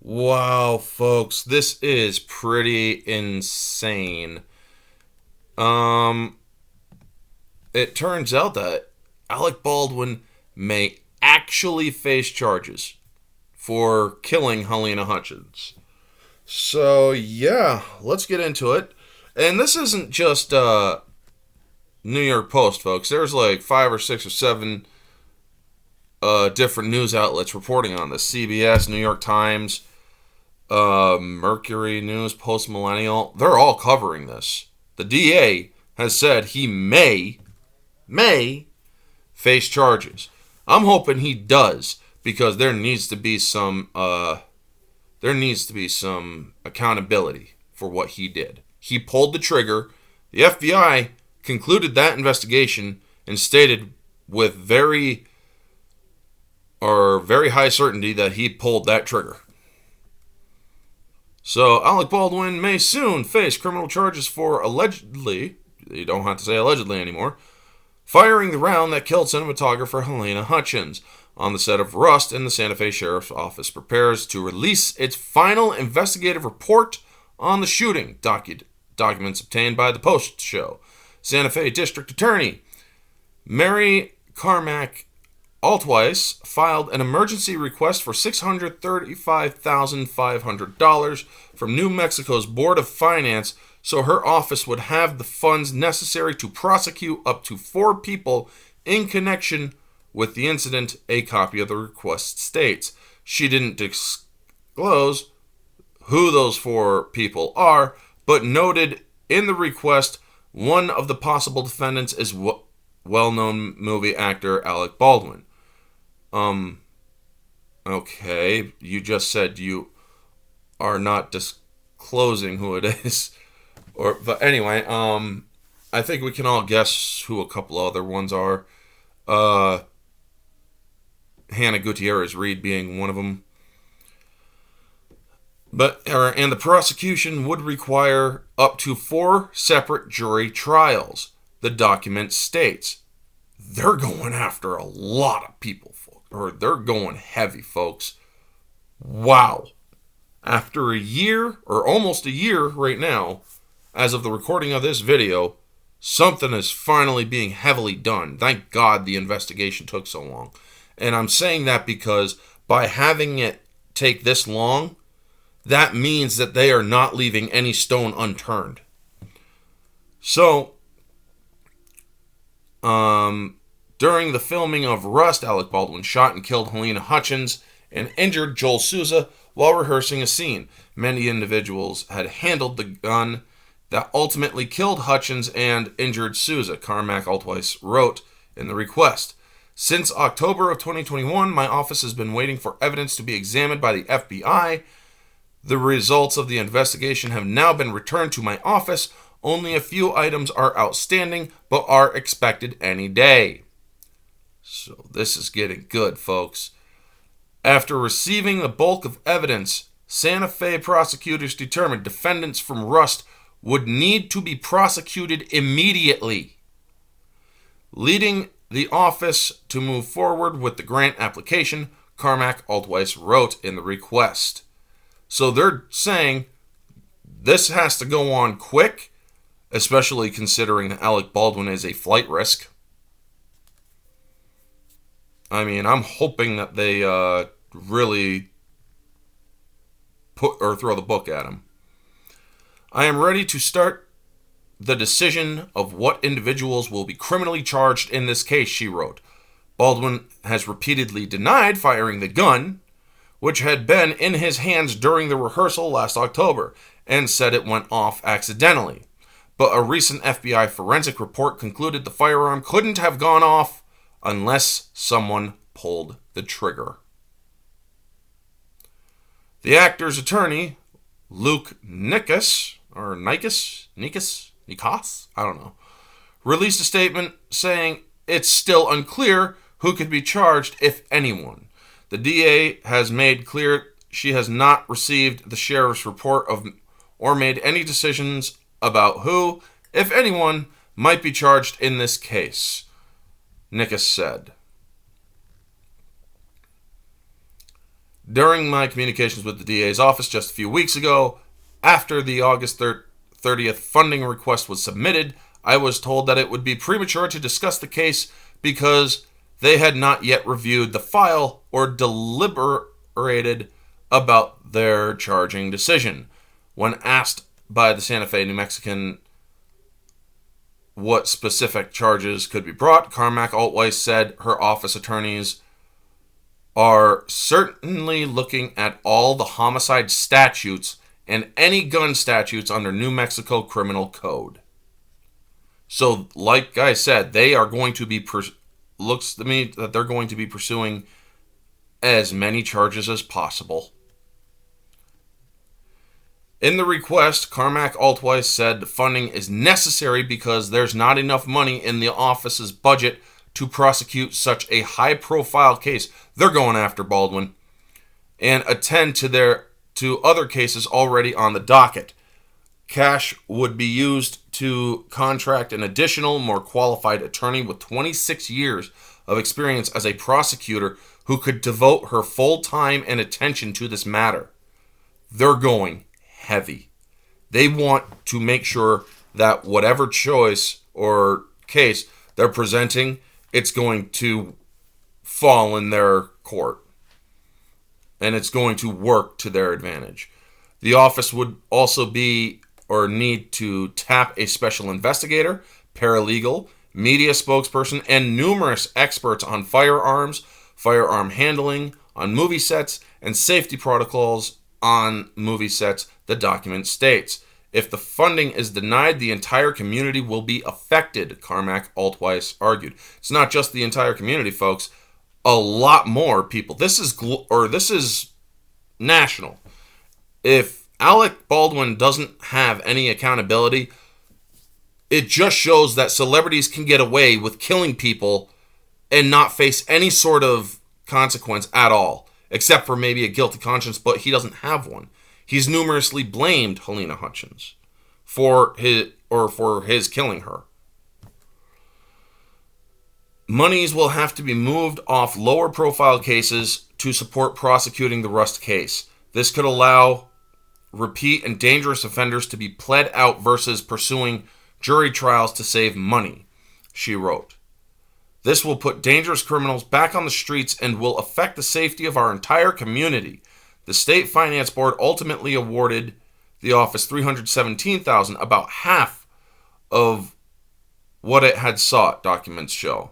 Wow, folks, this is pretty insane. Um, it turns out that Alec Baldwin may actually face charges for killing Halyna Hutchins. So, yeah, let's get into it. And this isn't just New York Post, folks. There's like 5 or 6 or 7 different news outlets reporting on this. CBS, New York Times, Mercury News, Post Millennial, they're all covering this. The DA has said he may face charges. I'm hoping he does because there needs to be some accountability for what he did. He pulled the trigger. The FBI concluded that investigation and stated with very high certainty that he pulled that trigger. So, Alec Baldwin may soon face criminal charges for allegedly, you don't have to say allegedly anymore, firing the round that killed cinematographer Halyna Hutchins on the set of Rust, and the Santa Fe Sheriff's Office prepares to release its final investigative report on the shooting, documents obtained by the Post show. Santa Fe District Attorney Mary Carmack Altweiss filed an emergency request for $635,500 from New Mexico's Board of Finance so her office would have the funds necessary to prosecute up to 4 people in connection with the incident, a copy of the request states. She didn't disclose who those 4 people are, but noted in the request one of the possible defendants is well-known movie actor Alec Baldwin. Okay, you just said you are not disclosing who it is. But anyway, I think we can all guess who a couple other ones are. Hannah Gutierrez Reed being one of them. And the prosecution would require up to 4 separate jury trials. The document states they're going after a lot of people, or they're going heavy, folks. Wow. After a year, or almost a year right now, as of the recording of this video, something is finally being heavily done. Thank God the investigation took so long. And I'm saying that because by having it take this long, that means that they are not leaving any stone unturned. So, during the filming of Rust, Alec Baldwin shot and killed Halyna Hutchins and injured Joel Souza while rehearsing a scene. Many individuals had handled the gun that ultimately killed Hutchins and injured Souza, Carmack Altweiss wrote in the request. Since October of 2021, my office has been waiting for evidence to be examined by the FBI. The results of the investigation have now been returned to my office. Only a few items are outstanding, but are expected any day. So this is getting good, folks. After receiving the bulk of evidence, Santa Fe prosecutors determined defendants from Rust would need to be prosecuted immediately, leading the office to move forward with the grant application, Carmack Altweiss wrote in the request. So they're saying this has to go on quick, especially considering that Alec Baldwin is a flight risk. I mean, I'm hoping that they really throw the book at him. I am ready to start the decision of what individuals will be criminally charged in this case, she wrote. Baldwin has repeatedly denied firing the gun, which had been in his hands during the rehearsal last October, and said it went off accidentally. But a recent FBI forensic report concluded the firearm couldn't have gone off unless someone pulled the trigger. The actor's attorney, Luke Nikas, I don't know, released a statement saying it's still unclear who could be charged, if anyone. The DA has made clear she has not received the sheriff's report or made any decisions about who, if anyone, might be charged in this case, Nikas said. During my communications with the DA's office just a few weeks ago, after the August 30th funding request was submitted, I was told that it would be premature to discuss the case because they had not yet reviewed the file or deliberated about their charging decision. When asked by the Santa Fe, New Mexican, what specific charges could be brought, Carmack Altweiss said her office attorneys are certainly looking at all the homicide statutes and any gun statutes under New Mexico Criminal Code. So, like I said, they are going to be, looks to me that they're going to be pursuing as many charges as possible. In the request, Carmack Altweiss said the funding is necessary because there's not enough money in the office's budget to prosecute such a high-profile case. They're going after Baldwin and attend to other cases already on the docket. Cash would be used to contract an additional, more qualified attorney with 26 years of experience as a prosecutor who could devote her full time and attention to this matter. They're going heavy. They want to make sure that whatever choice or case they're presenting, it's going to fall in their court. And it's going to work to their advantage. The office would also be or need to tap a special investigator, paralegal, media spokesperson, and numerous experts on firearms, firearm handling, on movie sets, and safety protocols on movie sets, the document states. If the funding is denied, the entire community will be affected, Carmack Altweiss argued. It's not just the entire community, folks. A lot more people. This is national. If Alec Baldwin doesn't have any accountability, it just shows that celebrities can get away with killing people and not face any sort of consequence at all, except for maybe a guilty conscience, but he doesn't have one. He's numerously blamed Halyna Hutchins for his killing her. Monies will have to be moved off lower profile cases to support prosecuting the Rust case. This could allow repeat and dangerous offenders to be pled out versus pursuing jury trials to save money, she wrote. This will put dangerous criminals back on the streets and will affect the safety of our entire community. The State Finance Board ultimately awarded the office $317,000, about half of what it had sought, documents show.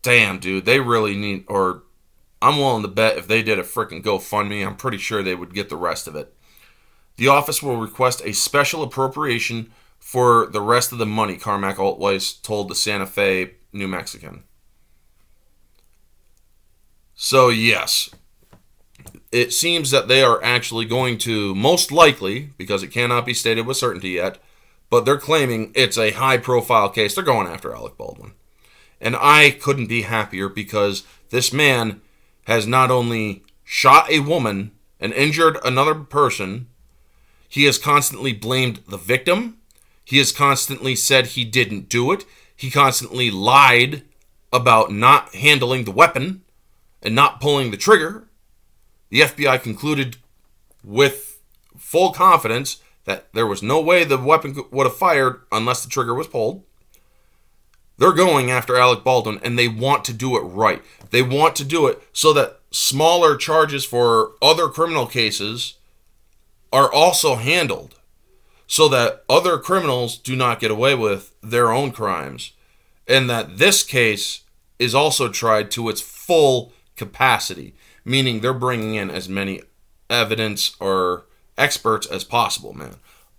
Damn, dude, they really need, or I'm willing to bet if they did a freaking GoFundMe, I'm pretty sure they would get the rest of it. The office will request a special appropriation for the rest of the money, Carmack Altweiss told the Santa Fe New Mexican. So, yes, it seems that they are actually going to, most likely, because it cannot be stated with certainty yet, but they're claiming it's a high-profile case. They're going after Alec Baldwin. And I couldn't be happier because this man has not only shot a woman and injured another person, he has constantly blamed the victim. He has constantly said he didn't do it. He constantly lied about not handling the weapon and not pulling the trigger. The FBI concluded with full confidence that there was no way the weapon would have fired unless the trigger was pulled. They're going after Alec Baldwin, and they want to do it right. They want to do it so that smaller charges for other criminal cases are also handled, so that other criminals do not get away with their own crimes, and that this case is also tried to its full capacity, meaning they're bringing in as many evidence or experts as possible, man.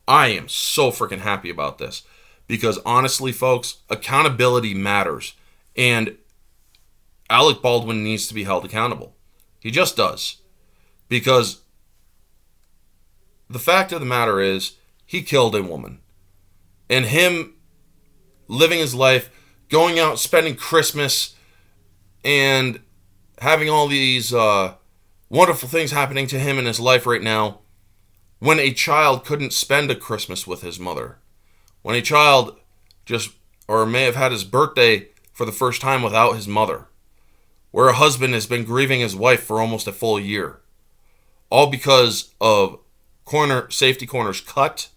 I am so freaking happy about this. Because honestly, folks, accountability matters. And Alec Baldwin needs to be held accountable. He just does. Because the fact of the matter is, he killed a woman. And him living his life, going out, spending Christmas, and having all these wonderful things happening to him in his life right now, when a child couldn't spend a Christmas with his mother. When a child may have had his birthday for the first time without his mother. where a husband has been grieving his wife for almost a full year. All because of safety corners cut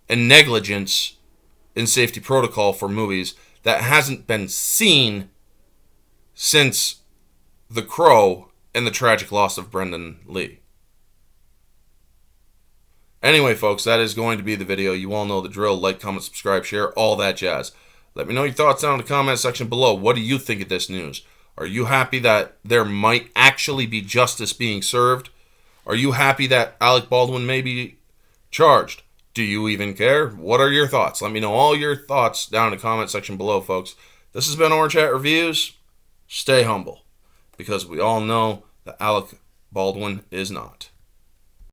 and negligence in safety protocol for movies that hasn't been seen since The Crow and the tragic loss of Brendan Lee. Anyway, folks, that is going to be the video. You all know the drill. Like, comment, subscribe, share, all that jazz. Let me know your thoughts down in the comment section below. What do you think of this news? Are you happy that there might actually be justice being served? Are you happy that Alec Baldwin may be charged? Do you even care? What are your thoughts? Let me know all your thoughts down in the comment section below, folks. This has been Orange Hat Reviews. Stay humble, because we all know that Alec Baldwin is not.